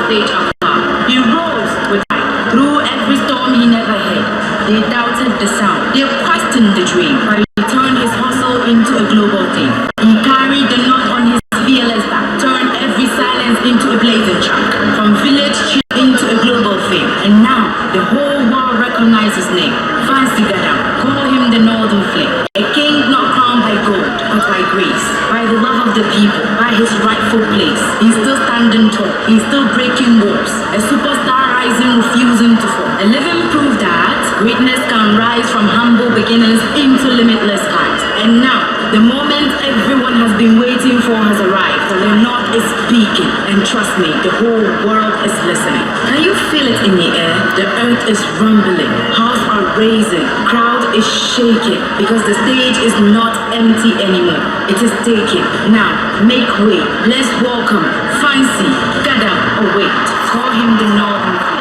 stage afar. He rose with pride. Through every storm he never hid. They doubted the sound. They questioned the dream. But he turned his hustle into a global thing. He carried the knot on his fearless back. Turned every silence into a blazing track. From village chief into a global fame. And now the whole world recognizes his name. Fancy Gadam. Call him the Northern Flame. A king not crowned by gold, but by grace. By the love of the people. By his rightful place. He's still standing tall. He's still breaking walls. A superstar rising, refusing to fall. A living proof that greatness can rise from humble beginnings into limitless heights. And now, the moment everyone has been waiting for has arrived. The North is speaking. And trust me, the whole world is listening. Can you feel it in the air? The earth is rumbling. Hearts are raising. Crowd is shaking. Because the stage is not empty anymore. It is taken. Now, make way. Let's welcome Fancy Gadam. Oh wait, call him the Northern Flame.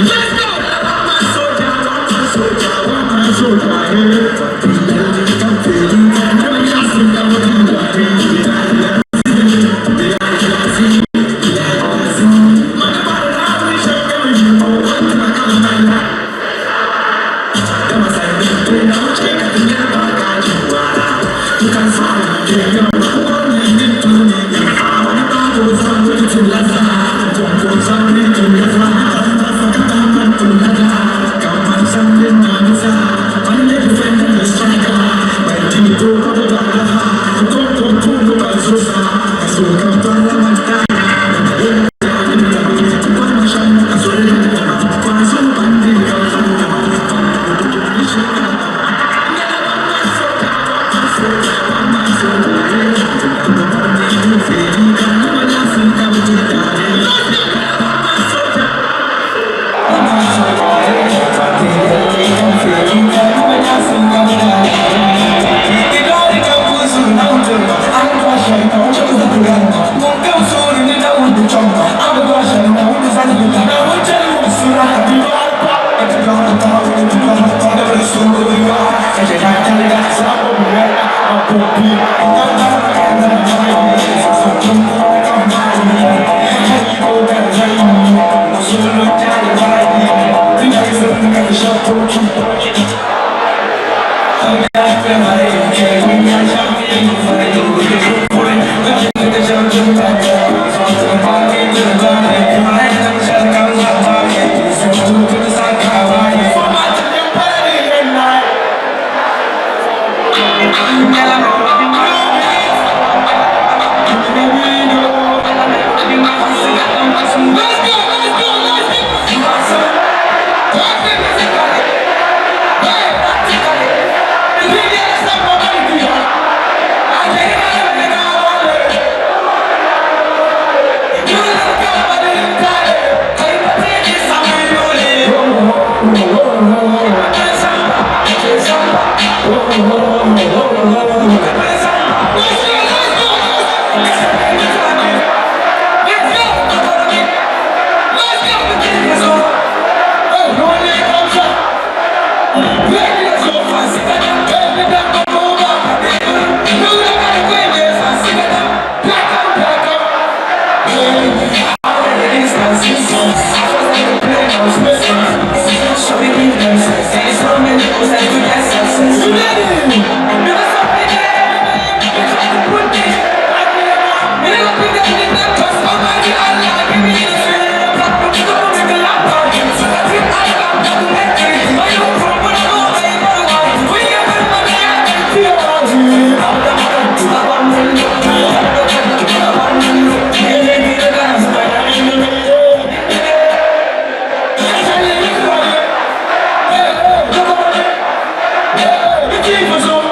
Let's go! Keep us on.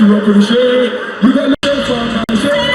rock with the shade. You got love for my shade.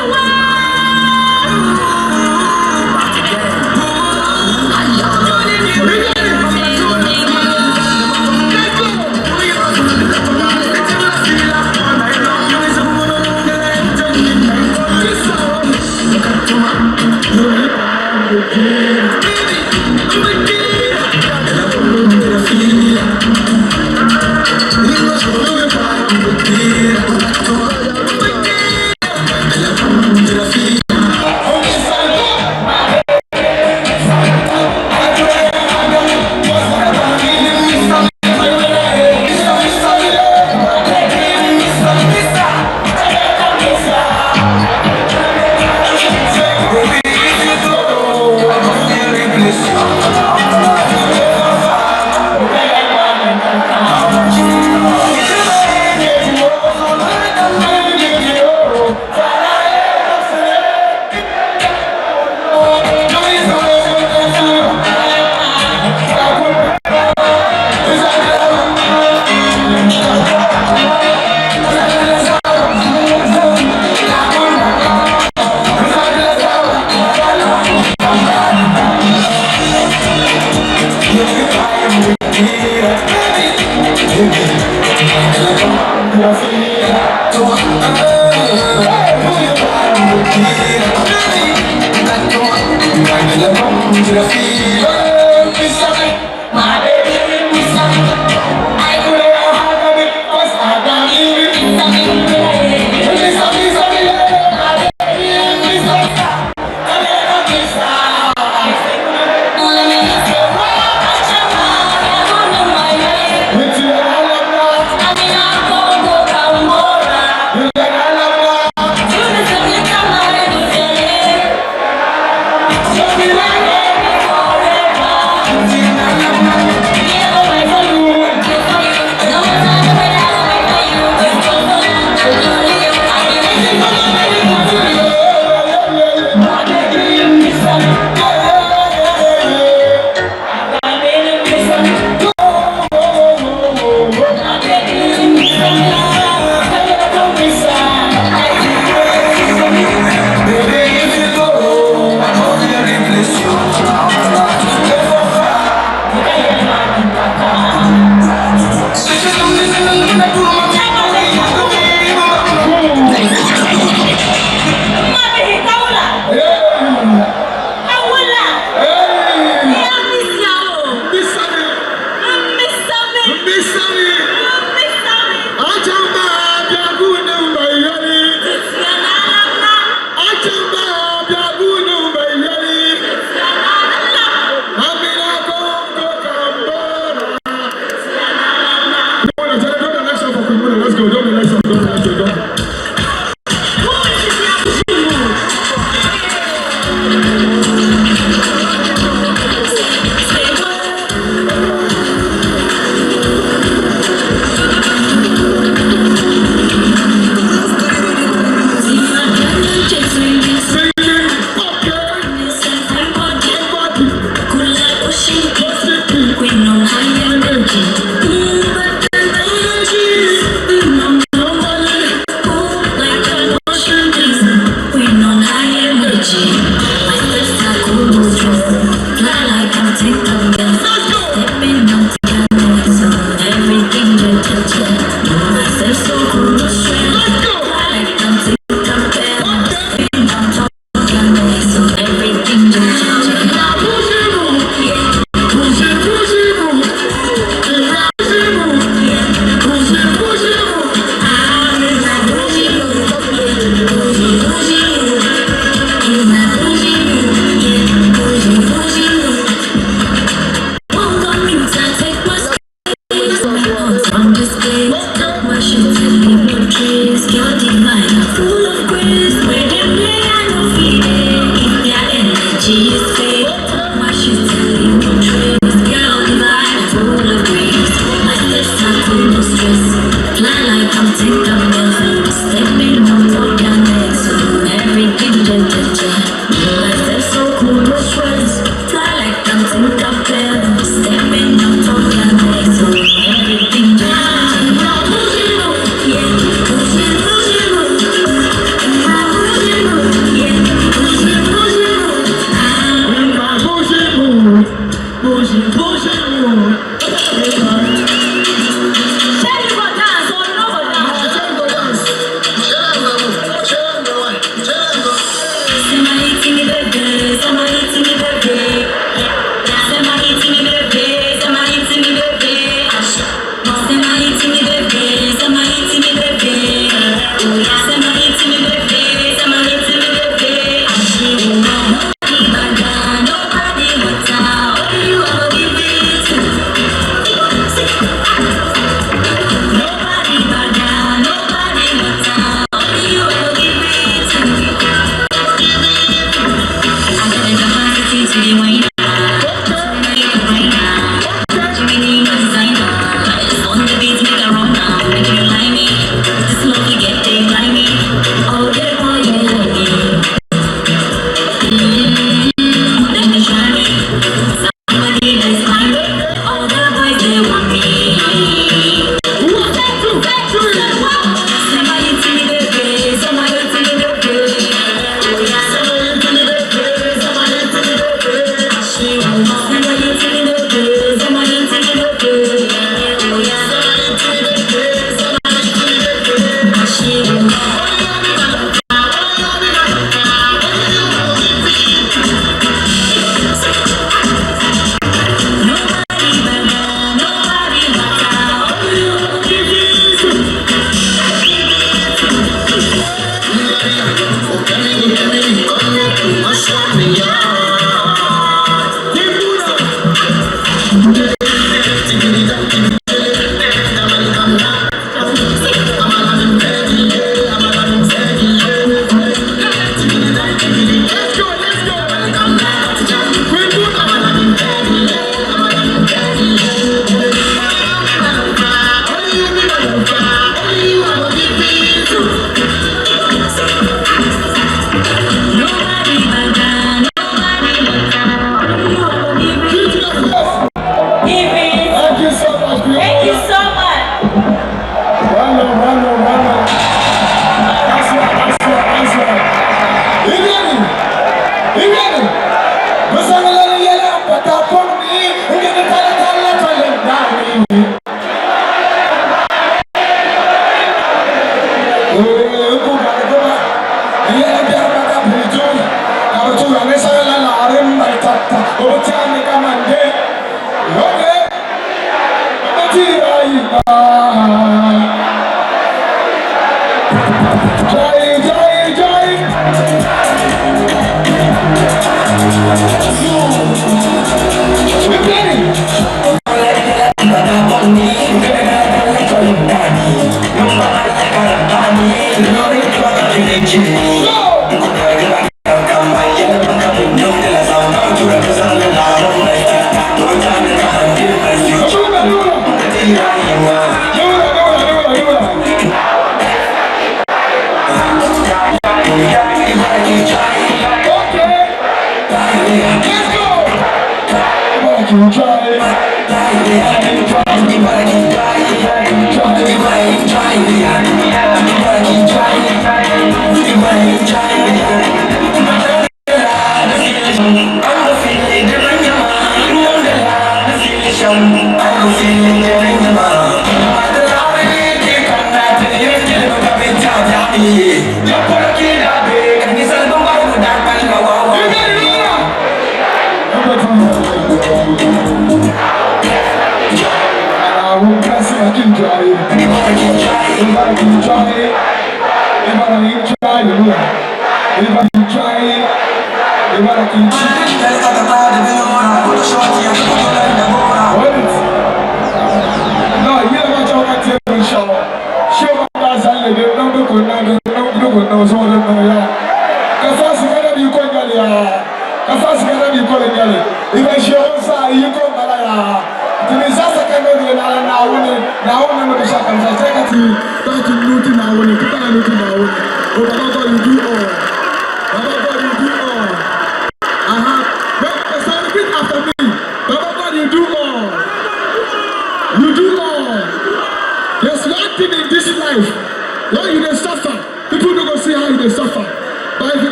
So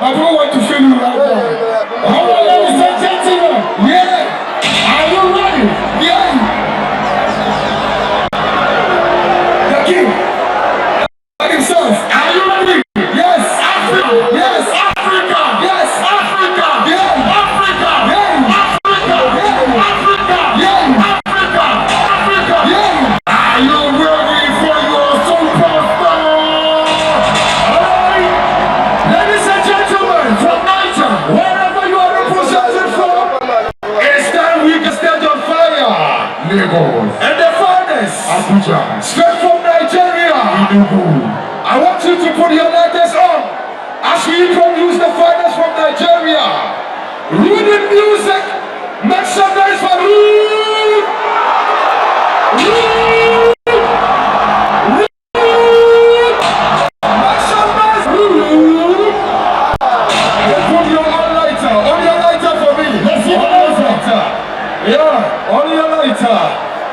I don't want to feel you right now. All right, ladies and gentlemen. Yeah. Are you ready? Yeah. The king. Himself. Are you ready? Yes. Africa. Yes. Africa. Yes. Africa. Yeah. Africa. Yeah. Africa. Yeah. Africa. Yeah. Africa. Africa. Yeah. Are you ready for your superstar? All right. Ladies and gentlemen, from Niger, wherever you are represented from, it's time we can stand on fire. Lagos. And the finest. Abuja. Straight from Nigeria. I want you to put your lighters on as we introduce the finest from Nigeria. Rooted music. Make some noise for Root. Root. Make some noise for Root. And put your own lighter. On your lighter for me. Let's see the lighter. Yeah. On your lighter.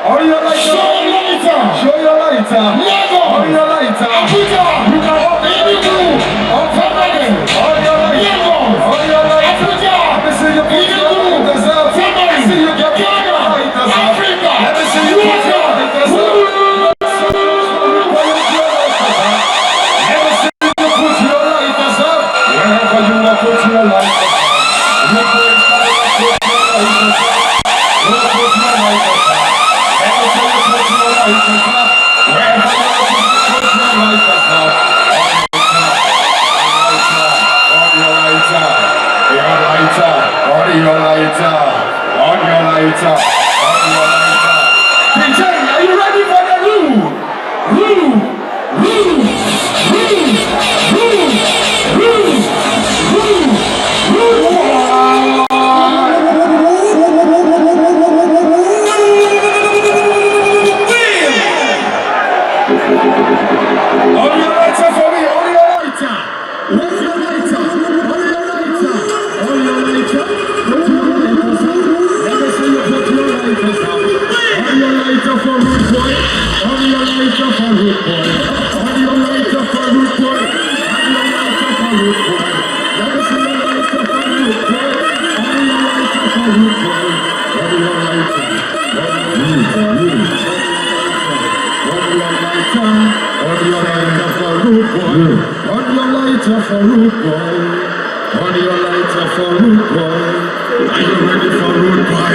On your lighter. Show your lighter. Show your lighter. Lego. On your lighter. Abuja. You can hold the blue. On Family. On your lighter. Lego. On your lighter. Abuja. Let me see you put your lighters up. Let me see you get your lighters up. Africa. Let me see you put your lighters up. Let me see you put your lighters up. Wherever you want to put your lighters up. You put your lighters up. You put your lighters up. DJ, are you ready for the room? Are you ready for Root Boy?